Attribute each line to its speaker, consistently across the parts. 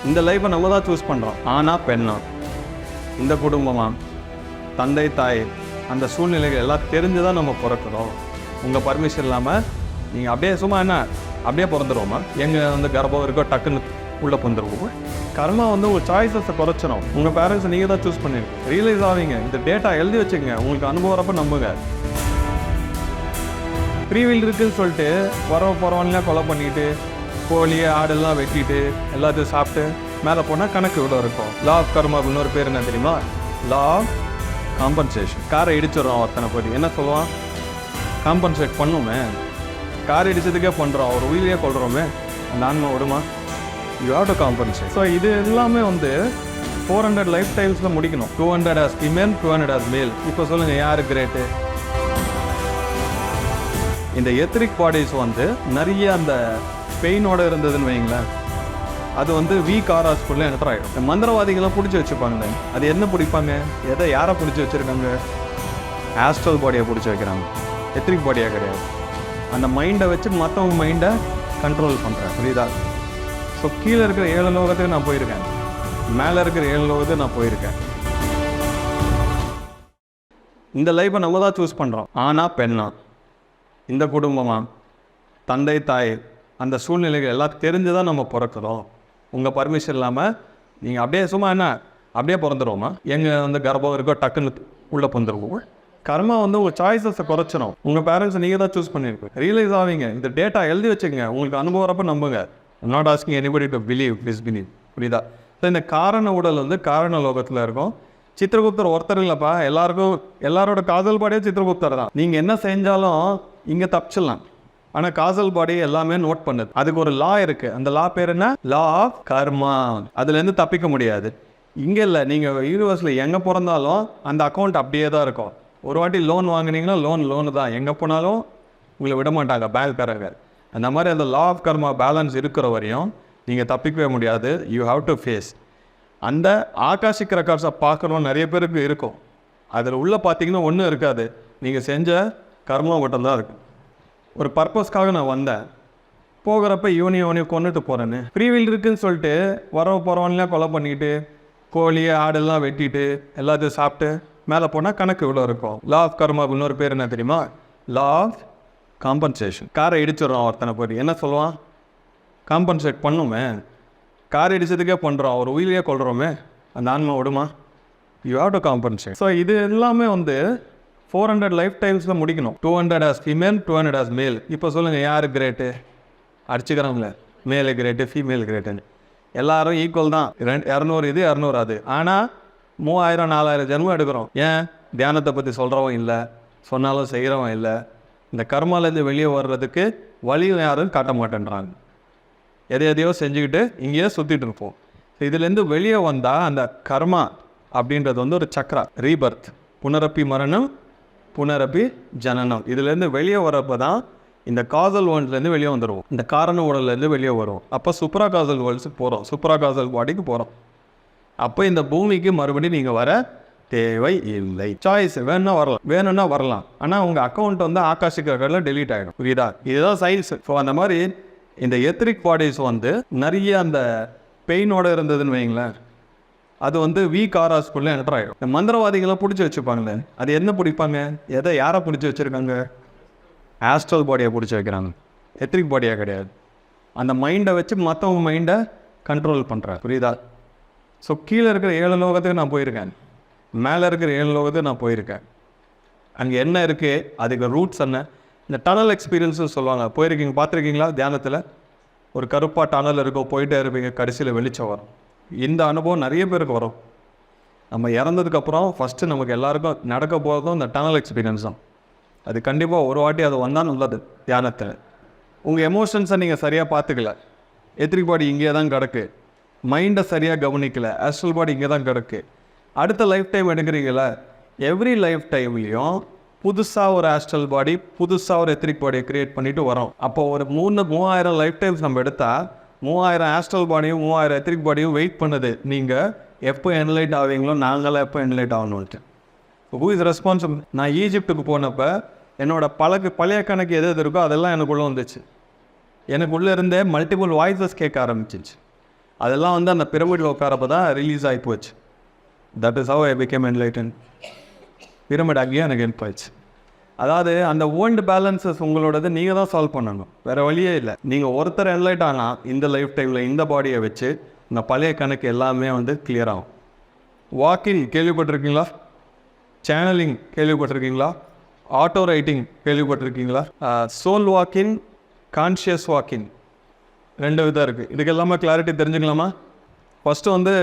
Speaker 1: இந்த லைஃப்பை நம்ம தான் சூஸ் பண்ணுறோம். ஆனா பெண்ணா, இந்த குடும்பமா, தந்தை தாய், அந்த சூழ்நிலைகள் எல்லாம் தெரிஞ்சு தான் நம்ம பிறக்கிறோம். உங்கள் பர்மிஷன் இல்லாமல் நீங்கள் அப்படியே சும்மா என்ன அப்படியே பிறந்துருவோமா? எங்கே வந்து கர்ப்பம் இருக்கோ டக்குன்னு உள்ளே பிறந்துருவோம். கர்மா வந்து உங்கள் சாய்ஸஸை குறைச்சிடும். உங்கள் பேரண்ட்ஸை நீங்கள் தான் சூஸ் பண்ணிருக்கீங்க. ரியலைஸ் ஆவீங்க. இந்த டேட்டா எழுதி வச்சுக்கங்க. உங்களுக்கு அனுபவம் வரப்போ நம்புங்க. ஃப்ரீவில் இருக்குன்னு சொல்லிட்டு போகிறவன்லாம் கொலை பண்ணிட்டு கோழி ஆடெல்லாம் வெட்டிட்டு எல்லாத்தையும் சாப்பிட்டு மேலே போனால் கணக்கு இவ்வளோ இருக்கும். லா ஆஃப் கர்மா இன்னொரு பேர் என்ன தெரியுமா? Law of compensation. காரை இடிச்சிடறோம் ஒருத்தனை போய் என்ன சொல்லுவான்? காம்பன்சேட் பண்ணுமே. கார் இடிச்சதுக்கே பண்ணுறோம், ஒரு உயிரியே கொள்கிறோமே, அந்த ஆன்மா விடுமா? You have to compensate. So இது எல்லாமே வந்து 400 லைஃப் டைம்ஸில் முடிக்கணும். 200 as female, 200 as male. இப்போ சொல்லுங்கள், யார் கிரேட்டு? இந்த எத்ரிக் பாடிஸ் வந்து நிறைய அந்த பெயினோடு இருந்ததுன்னு வைங்களேன், அது வந்து வீக் ஆராஸ்குள்ளே என்டர் ஆகிடும். இந்த மந்திரவாதிகள்லாம் பிடிச்சி வச்சுப்பாங்க. அது என்ன பிடிப்பாங்க? எதை யாரை பிடிச்சி வச்சுருக்காங்க? ஆஸ்ட்ரல் பாடியை பிடிச்சி வைக்கிறாங்க, எத்ரிக் பாடியாக கிடையாது. அந்த மைண்டை வச்சு மற்றவங்க மைண்டை கண்ட்ரோல் பண்ணுறேன். புரியுதா? ஸோ கீழே இருக்கிற 7 லோகத்துக்கு நான் போயிருக்கேன், மேலே இருக்கிற 7 லோகத்துக்கு நான் போயிருக்கேன். இந்த லைஃப்பை நம்ம தான் சூஸ் பண்ணுறோம். ஆனா பெண்ணா, இந்த குடும்பமா, தந்தை தாய், அந்த சூழ்நிலைகள் எல்லாம் தெரிஞ்சு தான் நம்ம பிறக்கிறோம். உங்கள் பர்மிஷன் இல்லாமல் நீங்கள் அப்படியே சும்மா என்ன அப்படியே பிறந்துருவோமா? எங்கே வந்து கர்ப்பம் இருக்கோ டக்குன்னு உள்ளே பிறந்துருவோம். கர்மா வந்து உங்கள் சாய்ஸஸை குறைச்சிடும். உங்கள் பேரண்ட்ஸை நீங்கள் தான் சூஸ் பண்ணியிருக்கீங்க. ரியலைஸ் ஆவீங்க. இந்த டேட்டா எழுதி வச்சுக்கங்க. உங்களுக்கு அனுபவம் வரப்போ நம்புங்க. I'm not asking anybody to believe, disbelieve. புரியுதா? ஸோ இந்த காரண உடல் வந்து காரண லோகத்தில் இருக்கும். சித்திரகுப்தர் ஒருத்தர் இல்லைப்பா, எல்லாரோட காதல் பாடியே சித்திரகுப்தர் தான். நீங்கள் என்ன செஞ்சாலும் இங்கே தப்பிச்சிடலாம். ஆனால் காசல் பாடி எல்லாமே நோட் பண்ணுது. அதுக்கு ஒரு லா இருக்குது. அந்த லா பேர் என்ன? லா ஆஃப் கர்மா. அதுலேருந்து தப்பிக்க முடியாது. இங்கே இல்லை, நீங்கள் யூனிவர்ஸில் எங்கே பிறந்தாலும் அந்த அக்கௌண்ட் அப்படியே தான் இருக்கும். ஒரு வாட்டி லோன் வாங்கினீங்கன்னா லோனு தான். எங்கே போனாலும் உங்களை விட மாட்டாங்க பேங்க்காரங்க. அந்த மாதிரி அந்த லா ஆஃப் கர்மா பேலன்ஸ் இருக்கிற வரையும் நீங்கள் தப்பிக்கவே முடியாது. You have to face. அந்த ஆகாஷிக் ரெக்கார்ட்ஸை பார்க்கணும் நிறைய பேருக்கு இருக்கும். அதில் உள்ளே பார்த்தீங்கன்னா ஒன்றும் இருக்காது. நீங்கள் செஞ்ச கர்மா மட்டும்தான் இருக்கும். ஒரு பர்பஸ்க்காக நான் வந்தேன், போகிறப்ப இவனையும் கொண்டுட்டு போகிறேன்னு. ஃப்ரீவில் இருக்குன்னு சொல்லிட்டு போகிறவன்லாம் கொலை பண்ணிக்கிட்டு கோழி ஆடெல்லாம் வெட்டிட்டு எல்லாத்தையும் சாப்பிட்டு மேலே போனால் கணக்கு இவ்வளோ இருக்கும். லா ஆஃப் கர்மா இன்னொரு பேர் என்ன தெரியுமா? Law of compensation. காரை இடிச்சிடறோம் ஒருத்தனை போய் என்ன சொல்லுவான்? காம்பன்சேட் பண்ணுமே. கார் இடிச்சதுக்கே பண்ணுறோம், ஒரு உயிரியே கொள்கிறோமே, அந்த ஆன்மா விடுமா? You have to compensate. So இது எல்லாமே வந்து 400 லைஃப் டைம்ஸில் முடிக்கணும். 200 as female, 200 as male. இப்போ சொல்லுங்கள், யார் கிரேட்டு? அடிச்சுக்கிறாங்களே, மேலே கிரேட்டு ஃபீமேல் கிரேட்டுன்னு. எல்லாரும் ஈக்குவல் தான். 200 இது 200 அது. ஆனால் 3000 4000 ஜென்மம் எடுக்கிறோம். ஏன்? தியானத்தை பற்றி சொல்கிறவன் இல்லை, சொன்னாலும் செய்கிறவன் இல்லை. இந்த கர்மாலேருந்து வெளியே வர்றதுக்கு வழியும் யாரும் காட்ட மாட்டேன்றாங்க. எதையோ செஞ்சுக்கிட்டு இங்கேயே சுற்றிட்டு இருப்போம். இதுலேருந்து வெளியே வந்தால் அந்த கர்மா அப்படின்றது வந்து ஒரு சக்ரா, ரீபர்த், புனரப்பி மரணம், புனரப்பி ஜனனம். இதுலேருந்து வெளியே வரப்போ தான் இந்த காசல் வேர்ல்ட்லேருந்து வெளியே வந்துடுவோம். இந்த காரண உடல்லேருந்து வெளியே வரும். அப்போ சூப்பரா காசல் வேர்ல்ட்ஸுக்கு போகிறோம், சூப்பரா காசல் பாடிக்கு போகிறோம். அப்போ இந்த பூமிக்கு மறுபடியும் நீங்கள் வர தேவை இல்லை. சாய்ஸ் வேணும்னா வரலாம். ஆனால் உங்கள் அக்கௌண்ட் வந்து ஆகாஷிக் ரெக்கார்டில் டெலீட் ஆகிடும். புரியுதா? இதுதான் சயின்ஸ். ஸோ அந்த மாதிரி இந்த எத்ரிக் பாடிஸ் வந்து நிறைய அந்த பெயினோடு இருந்ததுன்னு வைங்களேன், அது வந்து வீக் ஆராஸ்குள்ளே என்டர் ஆகிடும். இந்த மந்திரவாதிகள்லாம் பிடிச்சி வச்சுப்பாங்களே, அது என்ன பிடிப்பாங்க? எதை யாரை பிடிச்சி வச்சுருக்காங்க? ஆஸ்ட்ரல் பாடியை பிடிச்சி வைக்கிறாங்க, எத்ரிக் பாடியாக கிடையாது. அந்த மைண்டை வச்சு மற்றவங்க மைண்டை கண்ட்ரோல் பண்ணுறாங்க. புரியுதா? ஸோ கீழே இருக்கிற 7 லோகத்துக்கு நான் போயிருக்கேன், மேலே இருக்கிற 7 லோகத்துக்கு நான் போயிருக்கேன். அங்கே என்ன இருக்குது, அதுக்கு ரூட்ஸ் என்ன? இந்த டனல் எக்ஸ்பீரியன்ஸுன்னு சொல்லுவாங்க. போயிருக்கீங்க, பார்த்துருக்கீங்களா? தியானத்தில் ஒரு கருப்பாக டனல் இருக்கும், போயிட்டே இருப்பீங்க, கடைசியில் வெளிச்சம் வரும். இந்த அனுபவம் நிறைய பேருக்கு வரும். நம்ம இறந்ததுக்கப்புறம் ஃபஸ்ட்டு நமக்கு எல்லாருக்கும் நடக்க போகிறதும் இந்த டனல் எக்ஸ்பீரியன்ஸ் தான். அது கண்டிப்பாக ஒரு வாட்டி அது வந்தால் நல்லது. தியானத்தில் உங்கள் எமோஷன்ஸை நீங்கள் சரியாக பார்த்துக்கல, எத்ரிக் பாடி இங்கே தான் கிடக்கு, மைண்டை சரியாக கவனிக்கலை, ஆஸ்ட்ரல் பாடி இங்கே தான் கிடக்கு. அடுத்த லைஃப் டைம் எடுக்கிறீங்கள, எவ்ரி லைஃப் டைம்லேயும் புதுசாக ஒரு ஆஸ்ட்ரல் பாடி, புதுசாக ஒரு எத்ரிக் பாடியை க்ரியேட் பண்ணிவிட்டு வரோம். அப்போ ஒரு 3000 லைஃப் டைம்ஸ் நம்ம எடுத்தால் 3000 ஆஸ்ட்ரல் பாடியும் 3000 எத்ரிக் பாடியும் வெயிட் பண்ணுது. நீங்கள் எப்போ என்லைட் ஆவீங்களோ, நாங்களாம் எப்போ என்லைட் ஆகணுன்ட்டு. Who is responsible? நான் ஈஜிப்டுக்கு போனப்போ என்னோடய பழைய கணக்கு எது இருக்கோ அதெல்லாம் எனக்குள்ளே வந்துச்சு. எனக்குள்ளே இருந்தே மல்டிபிள் வாய்ஸஸ் கேட்க ஆரம்பிச்சிச்சு. அதெல்லாம் வந்து அந்த பிரமிடில் உட்காரப்போ தான் ரிலீஸ் ஆகி போச்சு. That is how I became enlighten. Pyramid அங்கேயே எனக்கு ஹெல்ப் ஆயிடுச்சு. அதாவது அந்த ஓல்டு பேலன்சஸ் உங்களோடது நீங்கள் தான் சால்வ் பண்ணணும், வேறு வழியே இல்லை. நீங்கள் ஒருத்தர் என்லைட் ஆனால் இந்த லைஃப் டைமில் இந்த பாடியை வச்சு இந்த பழைய கணக்கு எல்லாமே வந்து கிளியர் ஆகும். வாக்கிங் கேள்விப்பட்டிருக்கீங்களா? சேனலிங் கேள்விப்பட்டிருக்கீங்களா? ஆட்டோ ரைட்டிங் கேள்விப்பட்டிருக்கீங்களா? சோல் வாக்கின், கான்ஷியஸ் வாக்கின், 2 விதம் இருக்குது. இதுக்கு எல்லாமே கிளாரிட்டி தெரிஞ்சுக்கலாமா? ஃபஸ்ட்டு வந்து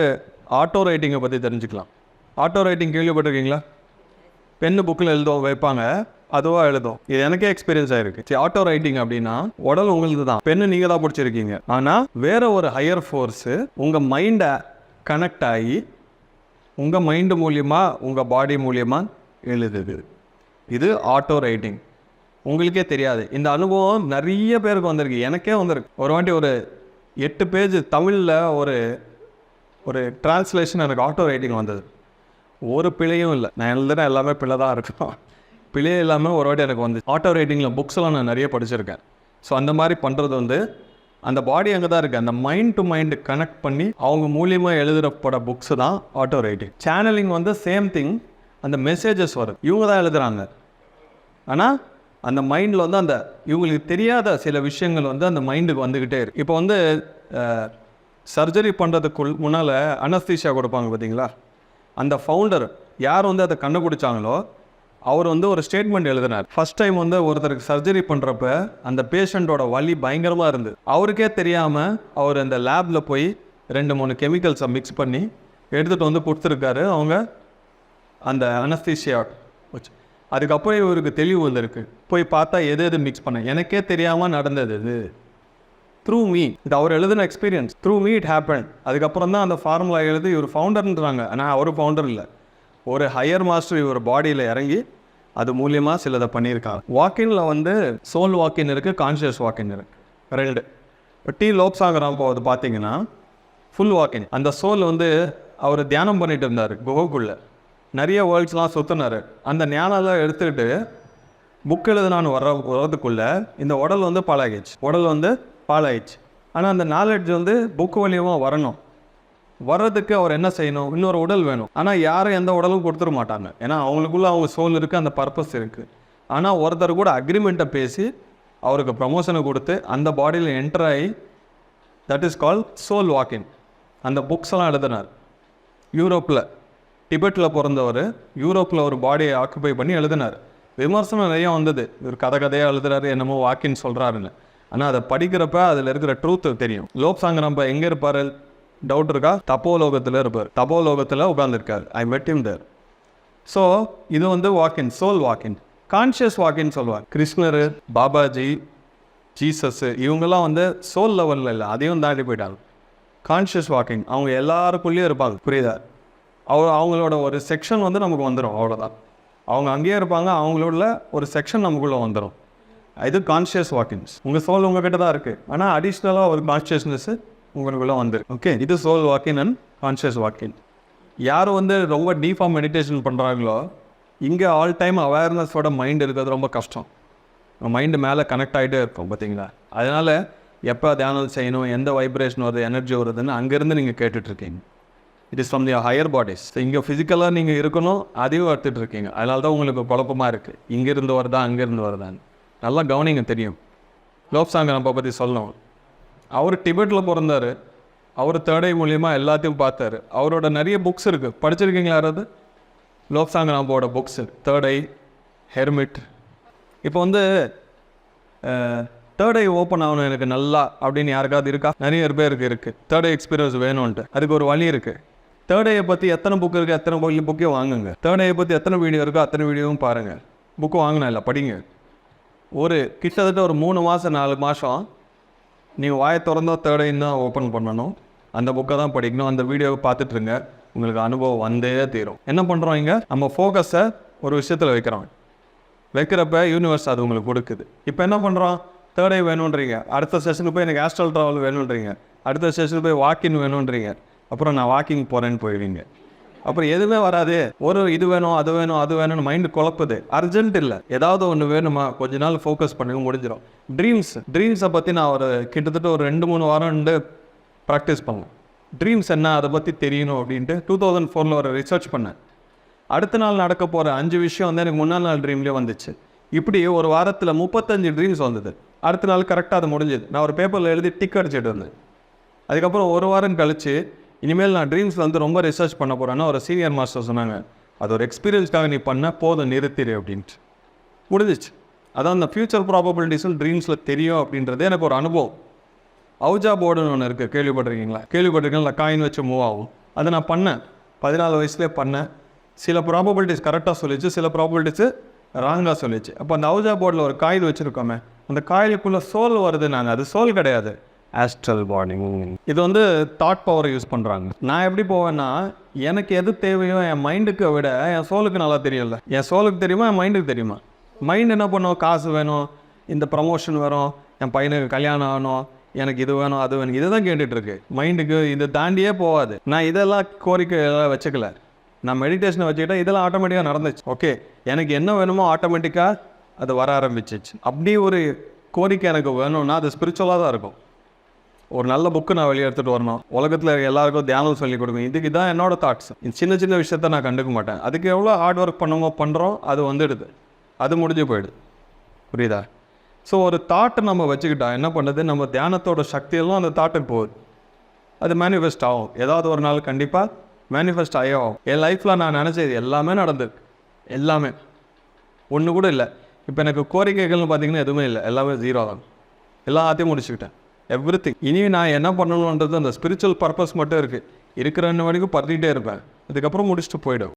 Speaker 1: ஆட்டோ ரைட்டிங்கை பற்றி தெரிஞ்சுக்கலாம். ஆட்டோ ரைட்டிங் கேள்விப்பட்டிருக்கீங்களா? பெண்ணு புக்கில் வைப்பாங்க, அதுவாக எழுதும். இது எனக்கே எக்ஸ்பீரியன்ஸ் ஆகிருக்கு. சரி, ஆட்டோ ரைட்டிங் அப்படின்னா உடல் உங்களுக்கு தான், பெண்ணு நீங்கள் தான் பிடிச்சிருக்கீங்க. ஆனால் வேற ஒரு ஹையர் ஃபோர்ஸு உங்கள் மைண்டை கனெக்ட் ஆகி உங்கள் மைண்டு மூலியமாக உங்கள் பாடி மூலியமாக எழுதுது. இது ஆட்டோ ரைட்டிங். உங்களுக்கே தெரியாது. இந்த அனுபவம் நிறைய பேருக்கு வந்திருக்கு, எனக்கே வந்திருக்கு. ஒரு வாட்டி ஒரு 8 பேஜ் தமிழில் ஒரு டிரான்ஸ்லேஷன் எனக்கு ஆட்டோ ரைட்டிங் வந்தது. ஒரு பிழையும் இல்லை, நான் எழுதுகிறேன் எல்லாமே பிழை தான் இருக்கும். பிழையே இல்லாமல் ஒரு வாட்டி எனக்கு வந்து ஆட்டோ ரைட்டிங்கில் புக்ஸ்லாம் நான் நிறைய படிச்சிருக்கேன். ஸோ அந்த மாதிரி பண்ணுறது வந்து அந்த பாடி அங்கே தான் இருக்குது. அந்த மைண்ட் டு மைண்டு கனெக்ட் பண்ணி அவங்க மூலியமாக எழுதுகிறப்பட புக்ஸு தான் ஆட்டோ ரைட்டிங். சேனலிங் வந்து சேம் திங், அந்த மெசேஜஸ் வரும், இவங்க தான் எழுதுகிறாங்க. ஆனால் அந்த மைண்டில் வந்து அந்த இவங்களுக்கு தெரியாத சில விஷயங்கள் வந்து அந்த மைண்டுக்கு வந்துக்கிட்டே இருக்குது. இப்போ வந்து சர்ஜரி பண்ணுறதுக்குள் முன்னால் அனஸ்தீஷியா கொடுப்பாங்க பார்த்தீங்களா? அந்த ஃபவுண்டர் யார் வந்து அதை கண்டுபிடிச்சாங்களோ அவர் வந்து ஒரு ஸ்டேட்மெண்ட் எழுதினார். ஃபர்ஸ்ட் டைம் வந்து ஒருத்தருக்கு சர்ஜரி பண்ணுறப்ப அந்த பேஷண்ட்டோட வலி பயங்கரமாக இருந்தது. அவருக்கே தெரியாமல் அவர் அந்த லேபில் போய் 2-3 கெமிக்கல்ஸை மிக்ஸ் பண்ணி எடுத்துகிட்டு வந்து கொடுத்துருக்காரு அவங்க அந்த அனஸ்தீஷியா வச்சு. அதுக்கப்புறம் இவருக்கு தெளிவு வந்திருக்கு. போய் பார்த்தா எது மிக்ஸ் பண்ண எனக்கே தெரியாமல் நடந்தது இது. த்ரூ மீ, இது அவர் எழுதின experience. Through me it happen. அதுக்கப்புறம் தான் அந்த ஃபார்முலா எழுதி இவர் ஃபவுண்டர்ன்றாங்க. ஆனால் அவர் ஃபவுண்டர் இல்லை, ஒரு ஹையர் மாஸ்டர் இவர் பாடியில் இறங்கி அது மூலியமாக சிலதை பண்ணியிருக்காங்க. வாக்கினில் வந்து சோல் வாக்கின் இருக்குது, கான்ஷியஸ் வாக்கின் இருக்குது, 2. இப்போ டி லோப்சாங்கராம் போவது பார்த்தீங்கன்னா ஃபுல் வாக்கின். அந்த சோல் வந்து அவர் தியானம் பண்ணிட்டு இருந்தார் குகைக்குள்ளே, நிறைய வேர்ல்ட்ஸ்லாம் சுற்றினார். அந்த ஞானெல்லாம் எடுத்துக்கிட்டு புக் எழுதுனான்னு வர்றதுக்குள்ளே இந்த உடல் வந்து பாலாயிடுச்சு. ஆனால் அந்த நாலேஜ் வந்து புக்கு வழியமாக வரணும். வர்றதுக்கு அவர் என்ன செய்யணும்? இன்னொரு உடல் வேணும். ஆனால் யாரும் எந்த உடலும் கொடுத்துட மாட்டாங்க, ஏன்னா அவங்களுக்குள்ள அவங்க சோல் இருக்குது, அந்த பர்பஸ் இருக்குது. ஆனால் ஒருத்தர் கூட அக்ரிமெண்ட்டை பேசி அவருக்கு ப்ரமோஷனை கொடுத்து அந்த பாடியில் என்டர் ஆகி, தட் இஸ் கால் சோல் வாக்கின். அந்த புக்ஸ் எல்லாம் எழுதினார். யூரோப்பில் டிபெட்டில் பிறந்தவர் யூரோப்பில் ஒரு பாடியை ஆக்குப்பை பண்ணி எழுதினார். விமர்சனம் நிறைய வந்தது, இவர் கதையாக எழுதுறாரு, என்னமோ வாக்கின்னு சொல்கிறாருன்னு. ஆனால் அதை படிக்கிறப்ப அதில் இருக்கிற ட்ரூத்து தெரியும். லோப்சாங்கராம் எங்கே இருப்பார் டவுட் இருக்கா? தப்போலோகத்தில் இருப்பார். தப்போலோகத்தில் உட்காந்துருக்கார். ஐ மெட் ஹிம் தேர். ஸோ இது வந்து வாக்கின், சோல் வாக்கின். கான்ஷியஸ் வாக்கின்னு சொல்லுவார். கிருஷ்ணர், பாபாஜி, ஜீசஸ் இவங்கெல்லாம் வந்து சோல் லெவலில் இல்லை, அதையும் தாண்டி போயிட்டாங்க. கான்ஷியஸ் வாக்கிங் அவங்க எல்லாருக்குள்ளேயும் இருப்பாங்க, புரியுதா? அவங்களோட ஒரு செக்ஷன் வந்து நமக்கு வந்துடும், அவ்வளோதான். அவங்க அங்கேயே இருப்பாங்க, அவங்களோட ஒரு செக்ஷன் நமக்குள்ளே வந்துடும். இது கான்ஷியஸ் வாக்கின்ஸ். உங்கள் சோல் உங்ககிட்ட தான் இருக்குது, ஆனால் அடிஷ்னலாக ஒரு கான்ஷியஸ்னஸ்ஸு உங்களுக்குள்ளே வந்துருக்கு. ஓகே, இது சோல் வாக்கின் அண்ட் கான்ஷியஸ் வாக்கின். யார் வந்து ரொம்ப டீப்பாக மெடிடேஷன் பண்ணுறாங்களோ இங்கே ஆல் டைம் அவேர்னஸோட மைண்ட் இருக்கிறது ரொம்ப கஷ்டம். மைண்டு மேலே கனெக்ட் ஆகிட்டே இருக்கும் பார்த்தீங்களா? அதனால் எப்போ தியானம் செய்யணும், எந்த வைப்ரேஷன் வருது, எனர்ஜி வருதுன்னு அங்கேருந்து நீங்கள் கேட்டுட்ருக்கீங்க. It is from the higher bodies. இங்கே ஃபிசிக்கலாக நீங்கள் இருக்கணும், அதையும் எடுத்துகிட்ருக்கீங்க. அதனால தான் உங்களுக்கு குழப்பமாக இருக்குது, இங்கேருந்து வருதா அங்கேருந்து வருதான்னு. நல்லா கவனிங்க, தெரியும். லோப்சாங்கராம் பற்றி சொல்லணும். அவர் டிபெட்டில் பிறந்தார். அவர் தேர்ட் ஐ மூலியமாக எல்லாத்தையும் பார்த்தாரு. அவரோட நிறைய புக்ஸ் இருக்குது, படிச்சிருக்கீங்களா யாராவது? லோப்சாங்கராம்போட புக்ஸு, தேர்ட் ஐ, ஹெர்மிட். இப்போ வந்து தேர்ட் ஐ ஓப்பன் ஆகணும் எனக்கு நல்லா அப்படின்னு யாருக்காவது இருக்கா? நிறைய பேருக்கு இருக்குது. தேர்ட் ஐ எக்ஸ்பீரியன்ஸ் வேணும்ன்ட்டு. அதுக்கு ஒரு வழி இருக்குது. தேர்ட் ஐயை பற்றி எத்தனை புக் இருக்குது, எத்தனை புக்கையும் வாங்குங்க. தேர்ட் ஐயை பற்றி எத்தனை வீடியோ இருக்கோ அத்தனை வீடியோவும் பாருங்கள். புக்கு வாங்கினா இல்லை, படிங்க. கிட்டத்தட்ட ஒரு 3 மாதம் 4 மாதம் நீங்கள் வாயை திறந்தால் தேர்ட் ஐ தான் ஓப்பன் பண்ணணும். அந்த புக்கை தான் படிக்கணும். அந்த வீடியோவை பார்த்துட்ருங்க, உங்களுக்கு அனுபவம் வந்தே தீரும். என்ன பண்ணுறோம், இங்கே நம்ம ஃபோக்கஸை ஒரு விஷயத்தில் வைக்கிறப்ப யூனிவர்ஸ் அது உங்களுக்கு கொடுக்குது. இப்போ என்ன பண்ணுறோம், தேர்ட் ஐ வேணுன்றீங்க, அடுத்த செஷனுக்கு போய் எனக்கு ஆஸ்ட்ரல் ட்ராவல் வேணுன்றீங்க, அடுத்த செஷனுக்கு போய் வாக்கிங் வேணுன்றீங்க, அப்புறம் நான் வாக்கிங் போகிறேன்னு போயிடுவீங்க. அப்புறம் எதுவுமே வராது. இது வேணும் அது வேணும்னு மைண்டு குழப்புது. அர்ஜென்ட் இல்லை, ஏதாவது ஒன்று வேணுமா, கொஞ்ச நாள் ஃபோக்கஸ் பண்ணி முடிஞ்சிடும். ட்ரீம்ஸை பற்றி நான் கிட்டத்தட்ட ஒரு 2-3 வாரம் ப்ராக்டிஸ் பண்ணுவேன். ட்ரீம்ஸ் என்ன அதை பற்றி தெரியணும் அப்படின்ட்டு 2004 ஒரு ரிசர்ச் பண்ணேன். அடுத்த நாள் நடக்க போகிற 5 விஷயம் வந்து எனக்கு முன்னாள் நாள் ட்ரீம்லேயே வந்துச்சு. இப்படி ஒரு வாரத்தில் 35 ட்ரீம்ஸ் வந்தது. அடுத்த நாள் கரெக்டாக அது முடிஞ்சது. நான் ஒரு பேப்பரில் எழுதி டிக் அடிச்சுட்டு இருந்தேன். அதுக்கப்புறம் ஒரு வாரம் கழித்து இனிமேல் நான் ட்ரீம்ஸில் வந்து ரொம்ப ரிசர்ச் பண்ண போகிறேன்னா ஒரு சீனியர் மாஸ்டர் சொன்னாங்க, அது ஒரு எக்ஸ்பீரியன்ஸ்க்காக நீ பண்ண போதும் நிறுத்திடு அப்படின்ட்டு. முடிஞ்சிச்சு. அதான் அந்த ஃப்யூச்சர் ப்ராபபிலிட்டிஸும் ட்ரீம்ஸில் தெரியும் அப்படின்றது எனக்கு ஒரு அனுபவம். அவுஜா போர்டுன்னு ஒன்று இருக்குது, கேள்விப்பட்டிருக்கீங்களா? காயின் வச்சு மூவ் ஆகும். அதை நான் பண்ணேன், 14 வயசுலேயே பண்ணேன். சில ப்ராபபிலிட்டிஸ் கரெக்டாக சொல்லிச்சு, சில ப்ராபபிலிட்டிஸு ராங்காக சொல்லிச்சு. அப்போ அந்த அவுஜா போர்டில் ஒரு காயில் வச்சுருக்கோமே, அந்த காயிலுக்குள்ளே சோல் வருது. அது சோல் கிடையாது, ஆஸ்ட்ரல் பாடி. இது வந்து தாட் பவரை யூஸ் பண்ணுறாங்க. நான் எப்படி போவேன்னா, எனக்கு எது தேவையோ என் மைண்டுக்கு விட என் சோலுக்கு நல்லா தெரியல. என் சோலுக்கு தெரியுமா, என் மைண்டுக்கு தெரியுமா? மைண்ட் என்ன பண்ணும், காசு வேணும், இந்த ப்ரமோஷன் வரும், என் பையனுக்கு கல்யாணம் ஆகணும், எனக்கு இது வேணும் அது வேணும், இதை தான் கேட்டுட்ருக்கு. மைண்டுக்கு இதை தாண்டியே போகாது. நான் இதெல்லாம் கோரிக்கை எல்லாம் வச்சுக்கல. நான் மெடிடேஷனை வச்சுக்கிட்டேன், இதெல்லாம் ஆட்டோமேட்டிக்காக நடந்துச்சு. ஓகே, எனக்கு என்ன வேணுமோ ஆட்டோமேட்டிக்காக அது வர ஆரம்பிச்சிச்சு. அப்படி ஒரு கோரிக்கை எனக்கு வேணும்னா அது ஸ்பிரிச்சுவலாக தான் இருக்கும். ஒரு நல்ல புக்கு நான் வெளியே எடுத்துகிட்டு வரணும், உலகத்தில் எல்லாருக்கும் தியானம் சொல்லி கொடுக்கும், இதுக்கு தான் என்னோடய தாட்ஸ். சின்ன சின்ன விஷயத்த நான் கண்டுக்க மாட்டேன். அதுக்கு எவ்வளோ ஹார்ட் ஒர்க் பண்ணுறோம், அது வந்துடுது, அது முடிஞ்சு போயிடுது. புரியுதா? ஸோ ஒரு தாட்டை நம்ம வச்சுக்கிட்டா என்ன பண்ணுறது, நம்ம தியானத்தோட சக்தியெல்லாம் அந்த தாட்டுக்கு போகுது. அது மேனிஃபெஸ்ட் ஆகும். ஏதாவது ஒரு நாள் கண்டிப்பாக மேனிஃபெஸ்ட் ஆகும். என் லைஃப்பில் நான் நினச்சது எல்லாமே நடந்திருக்கு. எல்லாமே, ஒன்று கூட இல்லை. இப்போ எனக்கு கோரிக்கைகள்னு பார்த்தீங்கன்னா எதுவுமே இல்லை, எல்லாமே 0 தான். எல்லாத்தையும் முடிச்சுக்கிட்டேன், எவ்ரிதிங். இனி நான் என்ன பண்ணணுன்றது அந்த ஸ்பிரிச்சுவல் பர்பஸ் மட்டும் இருக்குது. இருக்கிற வரைக்கும் பண்ணிகிட்டே இருப்பேன், அதுக்கப்புறம் முடிச்சுட்டு போயிடும்.